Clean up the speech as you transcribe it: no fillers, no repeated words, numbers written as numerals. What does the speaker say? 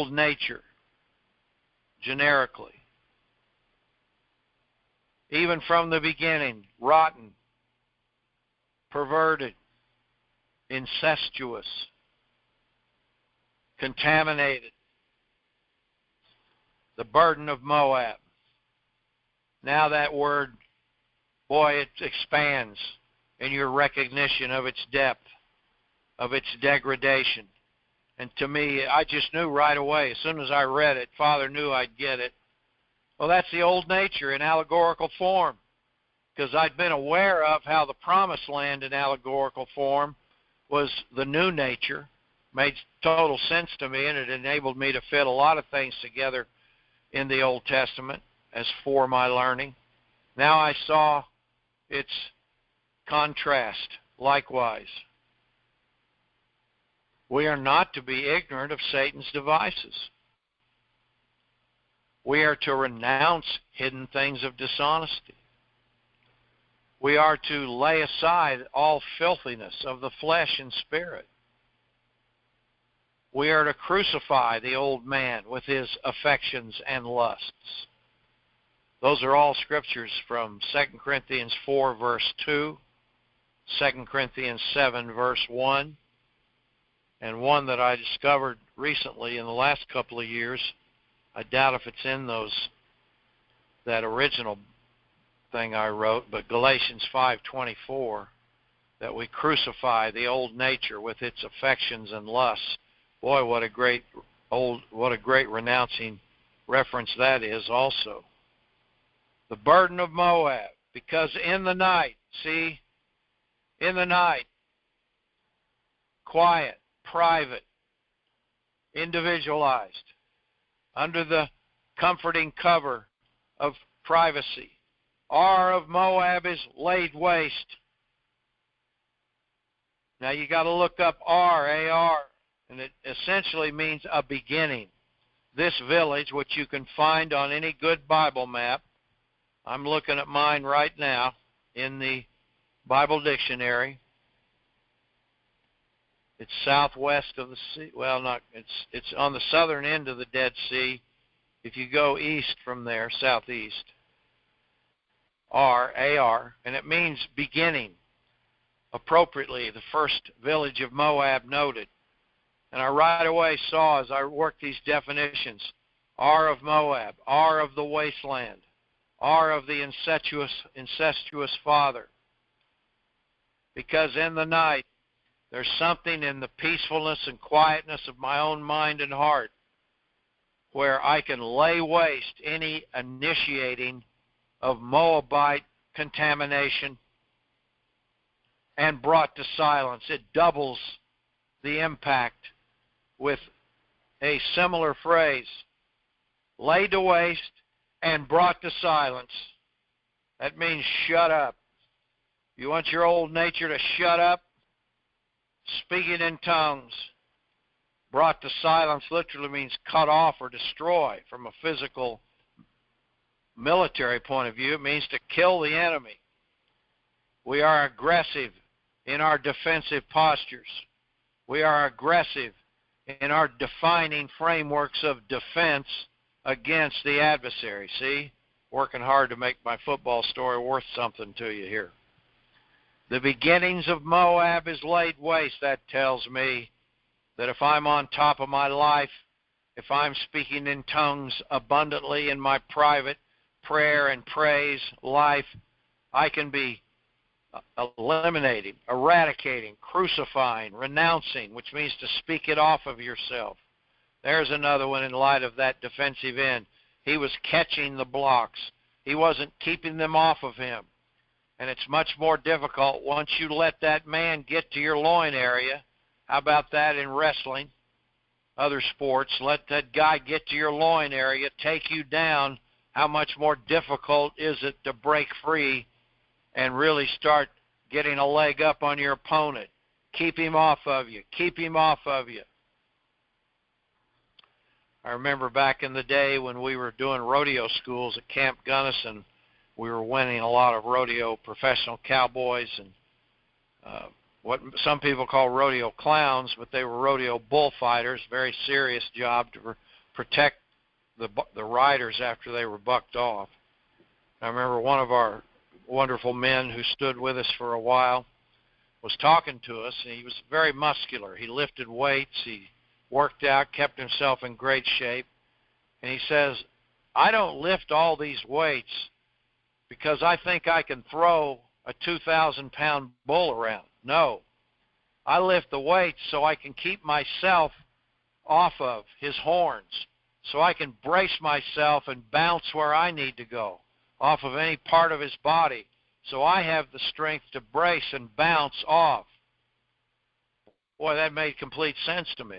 old nature, generically. Even from the beginning, rotten, perverted, incestuous, contaminated. The burden of Moab. Now that word, boy, it expands in your recognition of its depth, of its degradation. And to me, I just knew right away, as soon as I read it, Father knew I'd get it. Well, that's the old nature in allegorical form, because I'd been aware of how the promised land in allegorical form was the new nature. Made total sense to me, and it enabled me to fit a lot of things together in the Old Testament as for my learning. Now I saw its contrast likewise. We are not to be ignorant of Satan's devices. We are to renounce hidden things of dishonesty. We are to lay aside all filthiness of the flesh and spirit. We are to crucify the old man with his affections and lusts. Those are all scriptures from 2 Corinthians 4, verse 2, 2 Corinthians 7, verse 1, and one that I discovered recently in the last couple of years. I doubt if it's in that original thing I wrote, but Galatians 5:24, that we crucify the old nature with its affections and lusts. Boy, what a great renouncing reference that is also. The burden of Moab, because in the night, see, in the night, quiet, private, individualized, under the comforting cover of privacy, Ar of Moab is laid waste. Now you got to look up Ar, A-R, and it essentially means a beginning. This village, which you can find on any good Bible map, I'm looking at mine right now in the Bible dictionary. It's southwest of the sea. Well, it's on the southern end of the Dead Sea. If you go east from there, southeast, Ar, A-R, and it means beginning. Appropriately, the first village of Moab noted. And I right away saw, as I worked these definitions, Ar of Moab, Ar of the wasteland, Ar of the incestuous father. Because in the night, there's something in the peacefulness and quietness of my own mind and heart where I can lay waste any initiating of Moabite contamination and brought to silence. It doubles the impact with a similar phrase, laid to waste and brought to silence. That means shut up. You want your old nature to shut up? Speaking in tongues. Brought to silence literally means cut off or destroy from a physical military point of view. It means to kill the enemy. We are aggressive in our defensive postures. We are aggressive in our defining frameworks of defense against the adversary. See? Working hard to make my football story worth something to you here. The beginnings of Moab is laid waste. That tells me that if I'm on top of my life, if I'm speaking in tongues abundantly in my private prayer and praise life, I can be eliminating, eradicating, crucifying, renouncing, which means to speak it off of yourself. There's another one in light of that defensive end. He was catching the blocks. He wasn't keeping them off of him. And it's much more difficult once you let that man get to your loin area. How about that in wrestling? Other sports, let that guy get to your loin area, take you down. How much more difficult is it to break free and really start getting a leg up on your opponent? Keep him off of you. Keep him off of you. I remember back in the day when we were doing rodeo schools at Camp Gunnison, we were winning a lot of rodeo professional cowboys and what some people call rodeo clowns, but they were rodeo bullfighters. Very serious job to protect the riders after they were bucked off. I remember one of our wonderful men who stood with us for a while was talking to us, and he was very muscular. He lifted weights, he worked out, kept himself in great shape, and he says, I don't lift all these weights because I think I can throw a 2,000-pound bull around. No, I lift the weights so I can keep myself off of his horns, so I can brace myself and bounce where I need to go, off of any part of his body, so I have the strength to brace and bounce off. Boy, that made complete sense to me.